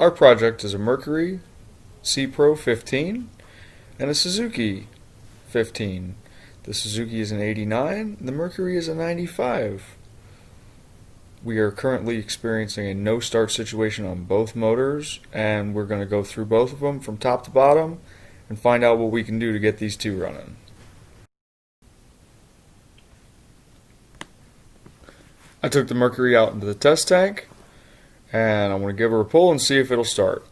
Our project is a Mercury C-Pro 15 and a Suzuki 15. The Suzuki is an 89, the Mercury is a 95. We are currently experiencing a no-start situation on both motors, and we're going to go through both of them from top to bottom and find out what we can do to get these two running. I took the Mercury out into the test tank, and I'm going to give her a pull and see if it'll start.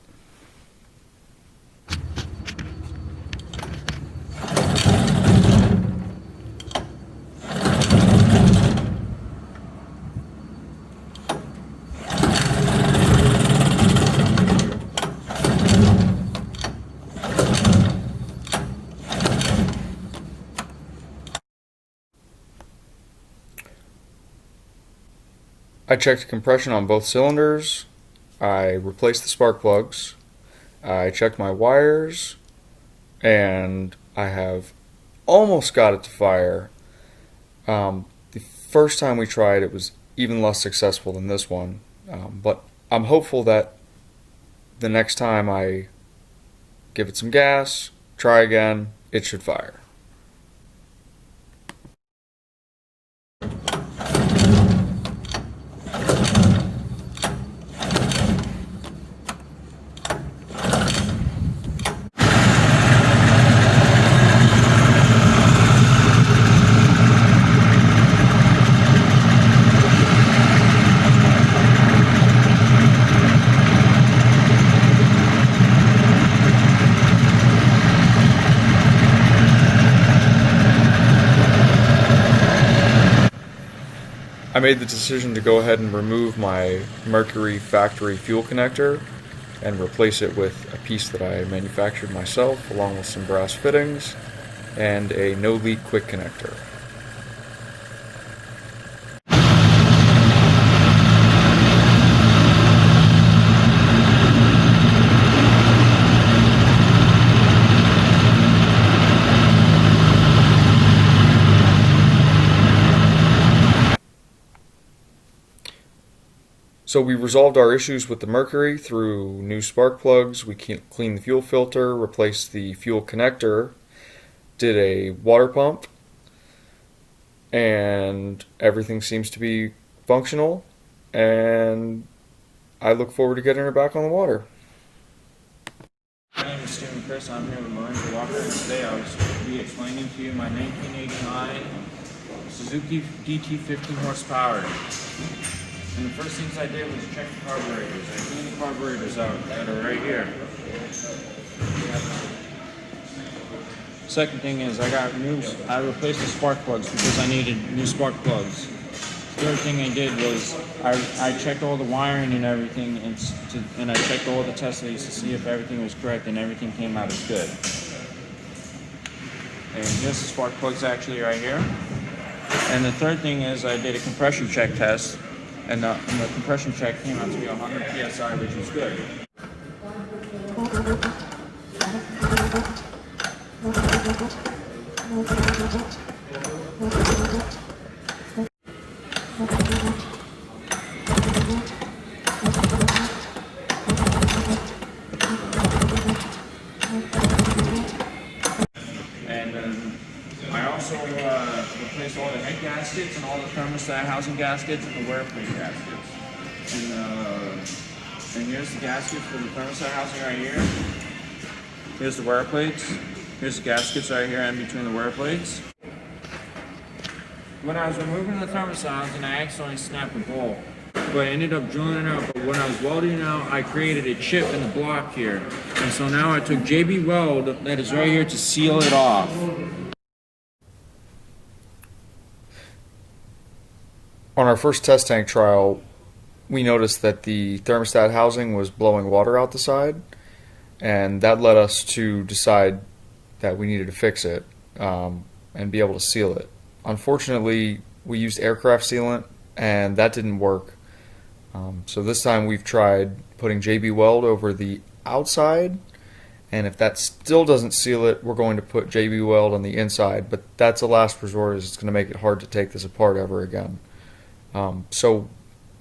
I checked compression on both cylinders. I replaced the spark plugs. I checked my wires, and I have almost got it to fire. The first time we tried, it was even less successful than this one, but I'm hopeful that the next time I give it some gas, try again, it should fire. I made the decision to go ahead and remove my Mercury factory fuel connector and replace it with a piece that I manufactured myself, along with some brass fittings and a no-leak quick connector. So we resolved our issues with the Mercury through new spark plugs. We cleaned the fuel filter, replaced the fuel connector, did a water pump, and everything seems to be functional, and I look forward to getting her back on the water. My name is Stephen Chris. I'm here with Lorenzo Walker, and today I will be explaining to you my 1989 Suzuki DT 15 horsepower. And the first things I did was check the carburetors. I cleaned the carburetors out that are right here. Second thing is I replaced the spark plugs because I needed new spark plugs. Third thing I did was I checked all the wiring and everything, and I checked all the test leads to see if everything was correct, and everything came out as good. And here's the spark plugs actually right here. And the third thing is I did a compression check test. And the compression check came out to be 100 psi, which is good. And I also replaced all the head gaskets and all the thermostat housing gaskets and the wear plate gaskets. And here's the gaskets for the thermostat housing right here. Here's the wear plates. Here's the gaskets right here in between the wear plates. When I was removing the thermostat housing, I accidentally snapped the bolt. But I ended up drilling it out. But when I was welding it out, I created a chip in the block here. And so now I took JB Weld that is right here to seal it off. On our first test tank trial, we noticed that the thermostat housing was blowing water out the side, and that led us to decide that we needed to fix it and be able to seal it. Unfortunately, we used aircraft sealant, and that didn't work. So this time we've tried putting JB Weld over the outside, and if that still doesn't seal it, we're going to put JB Weld on the inside, but that's a last resort, as it's going to make it hard to take this apart ever again. So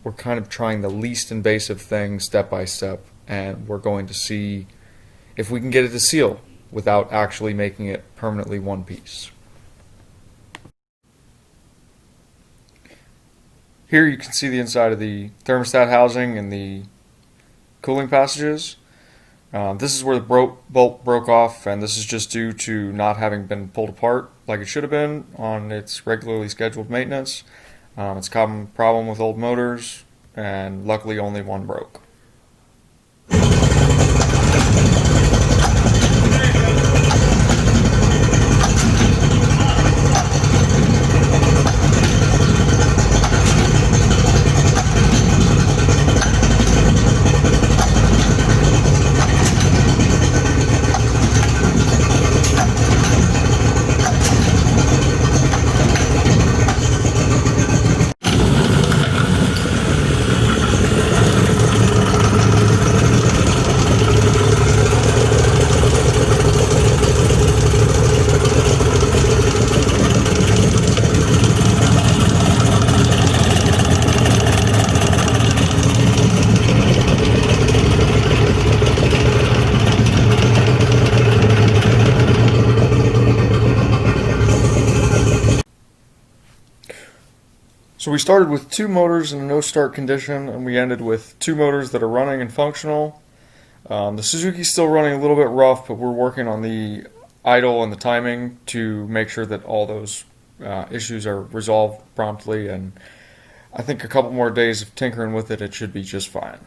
we're kind of trying the least invasive thing step by step, and we're going to see if we can get it to seal without actually making it permanently one piece. Here you can see the inside of the thermostat housing and the cooling passages. This is where the bolt broke off, and this is just due to not having been pulled apart like it should have been on its regularly scheduled maintenance. It's a common problem with old motors, and luckily only one broke. So we started with 2 motors in a no-start condition, and we ended with 2 motors that are running and functional. The Suzuki's still running a little bit rough, but we're working on the idle and the timing to make sure that all those issues are resolved promptly, and I think a couple more days of tinkering with it, it should be just fine.